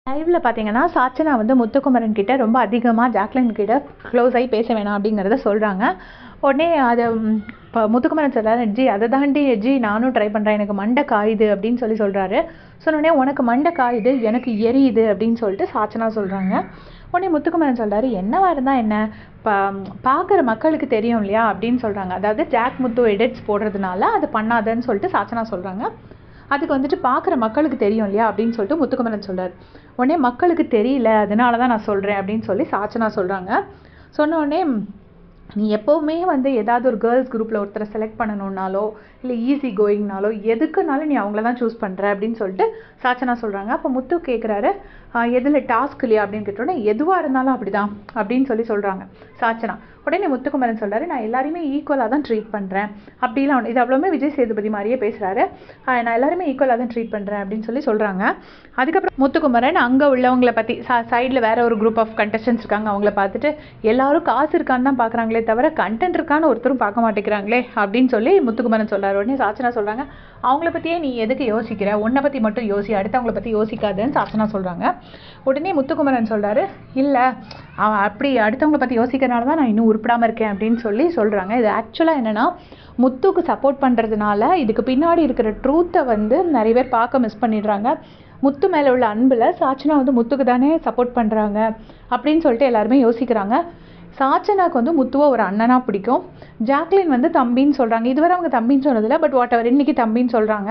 லைவ்ல பார்த்தீங்கன்னா, சாச்சனா வந்து முத்துக்குமரன் கிட்ட ரொம்ப அதிகமா ஜாக்லின் கிட்ட க்ளோஸ் ஆகி பேச வேணாம் அப்படிங்கிறத சொல்றாங்க. உடனே அத இப்ப முத்துக்குமரன் சொல்றாரு, "ஜி அத தாண்டி ஜி நானும் ட்ரை பண்றேன். எனக்கு மண்டை காயுது" அப்படின்னு சொல்றாரு. சொன்னோனே, "உனக்கு மண்டை காயுது, எனக்கு எரியுது" அப்படின்னு சொல்லிட்டு சாச்சனா சொல்றாங்க. உடனே முத்துக்குமரன் சொல்றாரு, "என்னவா இருந்தா என்ன? ப பார்க்குற மக்களுக்கு தெரியும் இல்லையா?" அப்படின்னு சொல்றாங்க. அதாவது ஜாக் முத்து எடிட்ஸ் போடுறதுனால அது பண்ணாதன்னு சொல்லிட்டு சாச்சனா சொல்றாங்க. அதுக்கு வந்துட்டு பார்க்குற மக்களுக்கு தெரியும் இல்லையா அப்படின்னு சொல்லிட்டு முத்துக்குமரன் சொல்றாரு. உடனே மக்களுக்கு தெரியல, அதனால தான் நான் சொல்கிறேன் அப்படின்னு சொல்லி சாச்சனா சொல்கிறாங்க. சொன்ன உடனே, நீ எப்போவுமே வந்து ஏதாவது ஒரு கேர்ள்ஸ் குரூப்பில் ஒருத்தரை செலக்ட் பண்ணணுன்னாலோ இல்லை ஈஸி கோயிங்னாலோ எதுக்குனாலும் நீ அவங்கள தான் சூஸ் பண்ணுற அப்படின்னு சொல்லிட்டு சாச்சனா சொல்கிறாங்க. அப்போ முத்து கேட்குறாரு, எதில் டாஸ்க் இல்லையா அப்படின்னு கேட்டோன்னே, எதுவாக இருந்தாலும் அப்படிதான் அப்படின்னு சொல்கிறாங்க சாச்சனா. உடனே முத்துக்குமரன் சொல்கிறாரு, நான் எல்லாருமே ஈக்குவலாக தான் ட்ரீட் பண்ணுறேன் அப்படிலாம் இது அவ்வளோமே விஜய் சேதுபதி மாதிரியே பேசுகிறாரு. நான் எல்லாருமே ஈக்குவலாக தான் ட்ரீட் பண்ணுறேன் அப்படின்னு சொல்கிறாங்க. அதுக்கப்புறம் முத்துக்குமரன் அங்கே உள்ளவங்களை பற்றி சைடில் வேற ஒரு குரூப் ஆஃப் கண்டஸ்டன்ஸ் இருக்காங்க, அவங்கள பார்த்துட்டு எல்லாரும் காசு இருக்கான்னு தான் பார்க்குறாங்களே தவிர கண்டென்ட் இருக்கான்னு ஒருத்தரும் பார்க்க மாட்டேங்கிறாங்களே அப்படின்னு சொல்லி முத்துக்குமரன் சொல்கிறார். உடனே சாச்சனா சொல்கிறாங்க, அவங்கள பற்றியே நீ எதுக்கு யோசிக்கிற, உன்னை பற்றி மட்டும் யோசி, அடுத்தவங்கள பற்றி யோசிக்காதுன்னு சாச்சனா சொல்கிறாங்க. உடனே முத்துக்குமரன் சொல்கிறாரு, இல்லை அவன் அப்படி அடுத்தவங்களை பற்றி யோசிக்கிறனால தான் நான் இன்னும் உருப்படாமல் இருக்கேன் அப்படின்னு சொல்கிறாங்க. இது ஆக்சுவலாக என்னென்னா, முத்துக்கு சப்போர்ட் பண்ணுறதுனால இதுக்கு பின்னாடி இருக்கிற ட்ரூத்தை வந்து நிறைய பேர் பார்க்க மிஸ் பண்ணிடுறாங்க. முத்து மேலே உள்ள அன்பில் சாச்சனா வந்து முத்துக்கு தானே சப்போர்ட் பண்ணுறாங்க அப்படின்னு சொல்லிட்டு எல்லாருமே யோசிக்கிறாங்க. சாச்சனாக்கு வந்து முத்துவை ஒரு அண்ணனாக பிடிக்கும். ஜாக்லின் வந்து தம்பின்னு சொல்கிறாங்க. இதுவரை அவங்க தம்பின்னு சொன்னதில்லை, பட் வாட் எவர் இன்றைக்கி தம்பின்னு சொல்கிறாங்க.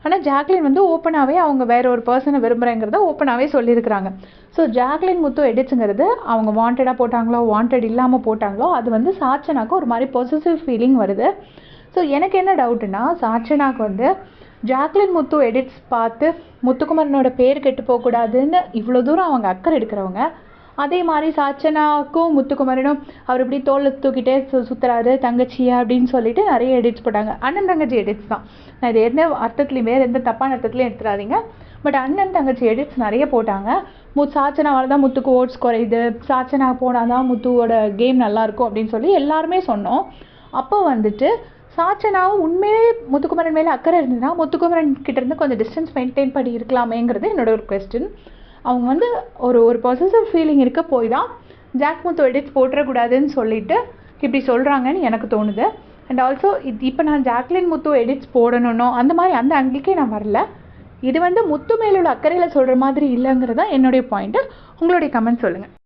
ஆனால் ஜாக்லின் வந்து ஓப்பனாகவே அவங்க வேற ஒரு பர்சனை விரும்புகிறேங்கிறத ஓப்பனாகவே சொல்லியிருக்கிறாங்க. ஸோ ஜாக்லின் முத்து எடிட்ஸுங்கிறது அவங்க வாண்டடாக போட்டாங்களோ வாண்டட் இல்லாமல் போட்டாங்களோ அது வந்து சாச்சனாக்கு ஒரு மாதிரி பொசசிவ் ஃபீலிங் வருது. ஸோ எனக்கு என்ன டவுட்டுன்னா, சாச்சனாக்கு வந்து ஜாக்லின் முத்து எடிட்ஸ் பார்த்து முத்துக்குமரனோட பேர் கெட்டு போகக்கூடாதுன்னு இவ்வளோ தூரம் அவங்க அக்கறை எடுக்கிறவங்க, அதே மாதிரி சாச்சனாக்கும் முத்துக்குமரனும் அவர் இப்படி தோலை தூக்கிட்டே சுற்றுறாரு தங்கச்சியா அப்படின்னு சொல்லிட்டு நிறைய எடிட்ஸ் போட்டாங்க. அண்ணன் தங்கச்சி எடிட்ஸ் தான், நான் இது எந்த அர்த்தத்துலையும் வேறு எந்த தப்பான அர்த்தத்துலையும் எடுத்துடாதீங்க. பட் அண்ணன் தங்கச்சி எடிட்ஸ் நிறைய போட்டாங்க. சாச்சனாவால் தான் முத்துக்கு ஓட்ஸ் குறையுது, சாச்சனா போனால் தான் முத்துவோட கேம் நல்லாயிருக்கும் அப்படின்னு சொல்லி எல்லாருமே சொன்னோம். அப்போ வந்துட்டு சாச்சனாவும் உண்மையே முத்துக்குமரன் மேலே அக்கறை இருந்ததுன்னா முத்துக்குமரன் கிட்டேருந்து கொஞ்சம் டிஸ்டன்ஸ் மெயின்டைன் பண்ணி இருக்கலாமேங்கிறது என்னோட ஒரு கொஸ்டின். அவங்க வந்து ஒரு பொசசிவ் ஃபீலிங் இருக்க போய் தான் ஜாக் முத்து எடிட்ஸ் போட்டுறக்கூடாதுன்னு சொல்லிட்டு இப்படி சொல்கிறாங்கன்னு எனக்கு தோணுது. அண்ட் ஆல்சோ இப்போ நான் ஜாக்லின் முத்து எடிட்ஸ் போடணுன்னோ அந்த மாதிரி அந்த அங்கிக்கே நான் வரல. இது வந்து முத்து மேலுள்ள அக்கறையில் சொல்கிற மாதிரி இல்லைங்கிறதா என்னுடைய பாயிண்ட்டு. உங்களுடைய கமெண்ட் சொல்லுங்கள்.